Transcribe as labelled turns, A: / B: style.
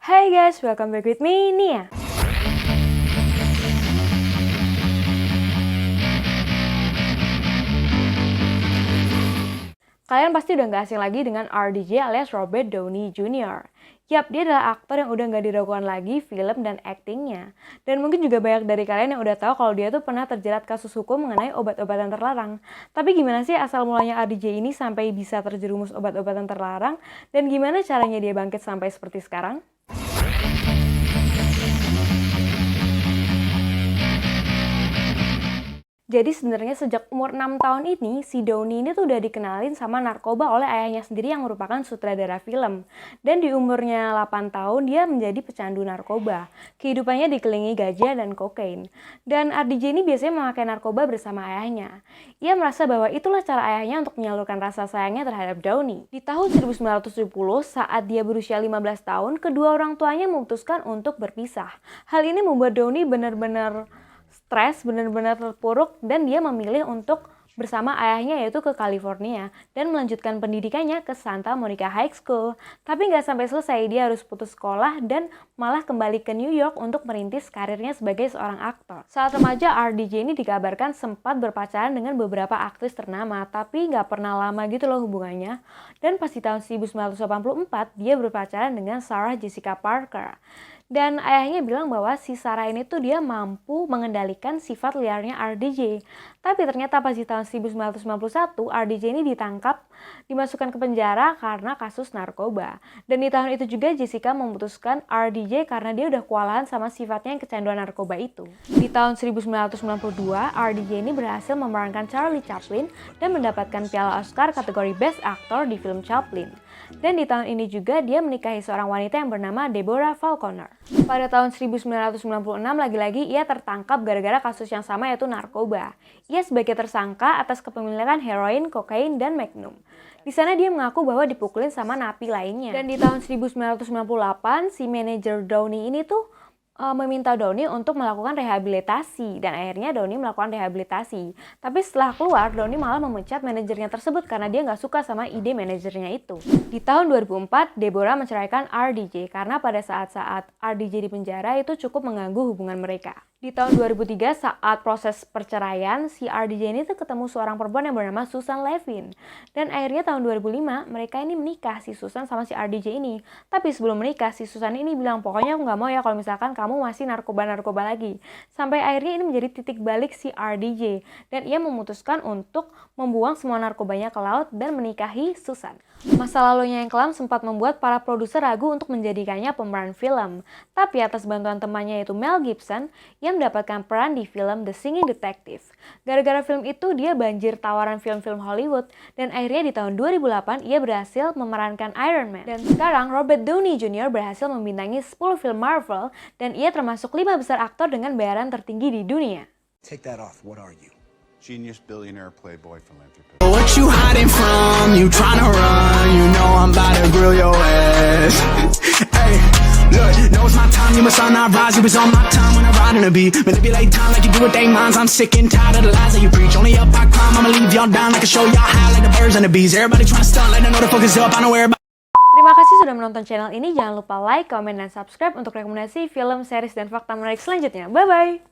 A: Hai guys, welcome back with me, Nia. Kalian pasti udah gak asing lagi dengan RDJ alias Robert Downey Jr. Yap, dia adalah aktor yang udah gak diragukan lagi film dan aktingnya. Dan mungkin juga banyak dari kalian yang udah tahu kalau dia tuh pernah terjerat kasus hukum mengenai obat-obatan terlarang. Tapi gimana sih asal mulanya RDJ ini sampai bisa terjerumus obat-obatan terlarang? Dan gimana caranya dia bangkit sampai seperti sekarang? Jadi sebenarnya sejak umur 6 tahun ini, si Downey ini tuh udah dikenalin sama narkoba oleh ayahnya sendiri yang merupakan sutradara film. Dan di umurnya 8 tahun, dia menjadi pecandu narkoba. Kehidupannya dikelilingi ganja dan kokain. Dan RDJ ini biasanya memakai narkoba bersama ayahnya. Ia merasa bahwa itulah cara ayahnya untuk menyalurkan rasa sayangnya terhadap Downey. Di tahun 1970, saat dia berusia 15 tahun, kedua orang tuanya memutuskan untuk berpisah. Hal ini membuat Downey benar-benar stres, benar-benar terpuruk, dan dia memilih untuk bersama ayahnya yaitu ke California dan melanjutkan pendidikannya ke Santa Monica High School. Tapi nggak sampai selesai, dia harus putus sekolah dan malah kembali ke New York untuk merintis karirnya sebagai seorang aktor. Saat remaja, RDJ ini dikabarkan sempat berpacaran dengan beberapa aktris ternama, tapi nggak pernah lama gitu loh hubungannya. Dan pas di tahun 1984, dia berpacaran dengan Sarah Jessica Parker. Dan ayahnya bilang bahwa si Sarah ini tuh dia mampu mengendalikan sifat liarnya RDJ. Tapi ternyata pas di tahun 1991, RDJ ini ditangkap, dimasukkan ke penjara karena kasus narkoba. Dan di tahun itu juga Jessica memutuskan RDJ karena dia udah kewalahan sama sifatnya yang kecanduan narkoba itu. Di tahun 1992, RDJ ini berhasil memerankan Charlie Chaplin dan mendapatkan piala Oscar kategori Best Actor di film Chaplin. Dan di tahun ini juga dia menikahi seorang wanita yang bernama Deborah Falconer. Pada tahun 1996 lagi-lagi ia tertangkap gara-gara kasus yang sama yaitu narkoba. Ia sebagai tersangka atas kepemilikan heroin, kokain, dan magnum. Di sana dia mengaku bahwa dipukulin sama napi lainnya. Dan di tahun 1998 si manajer Downey ini tuh meminta Downey untuk melakukan rehabilitasi, dan akhirnya Downey melakukan rehabilitasi. Tapi setelah keluar, Downey malah memecat manajernya tersebut karena dia nggak suka sama ide manajernya itu. Di tahun 2004, Deborah menceraikan RDJ karena pada saat-saat RDJ di penjara itu cukup mengganggu hubungan mereka. Di tahun 2003, saat proses perceraian, si RDJ ini tuh ketemu seorang perempuan yang bernama Susan Levin. Dan akhirnya tahun 2005, mereka ini menikah, si Susan sama si RDJ ini. Tapi sebelum menikah, si Susan ini bilang, pokoknya aku nggak mau ya kalau misalkan kamu masih narkoba-narkoba lagi. Sampai akhirnya ini menjadi titik balik si RDJ. Dan ia memutuskan untuk membuang semua narkobanya ke laut dan menikahi Susan. Masa lalunya yang kelam sempat membuat para produser ragu untuk menjadikannya pemeran film. Tapi atas bantuan temannya yaitu Mel Gibson, ia mendapatkan peran di film The Singing Detective. Gara-gara film itu dia banjir tawaran film-film Hollywood, dan akhirnya di tahun 2008 ia berhasil memerankan Iron Man. Dan sekarang Robert Downey Jr. berhasil membintangi 10 film Marvel, dan ia termasuk 5 besar aktor dengan bayaran tertinggi di dunia.
B: Take that off. What are you?
C: Genius, billionaire, playboy, philanthropist.
D: What you hiding from? You tryna run? You know I'm about to grill your ass. Hey, look, know it's my time. You must not rise. You was on my time when I ride in a beat. Manipulate time like you do with they minds. I'm sick and tired of the lies that you preach. Only up I climb. I'ma leave y'all down. I can show y'all high like the birds and the bees. Everybody tryna stunt like they know the focus up. I know everybody.
A: Terima kasih sudah menonton channel ini. Jangan lupa like, comment, dan subscribe untuk rekomendasi film, series, dan fakta menarik selanjutnya. Bye-bye!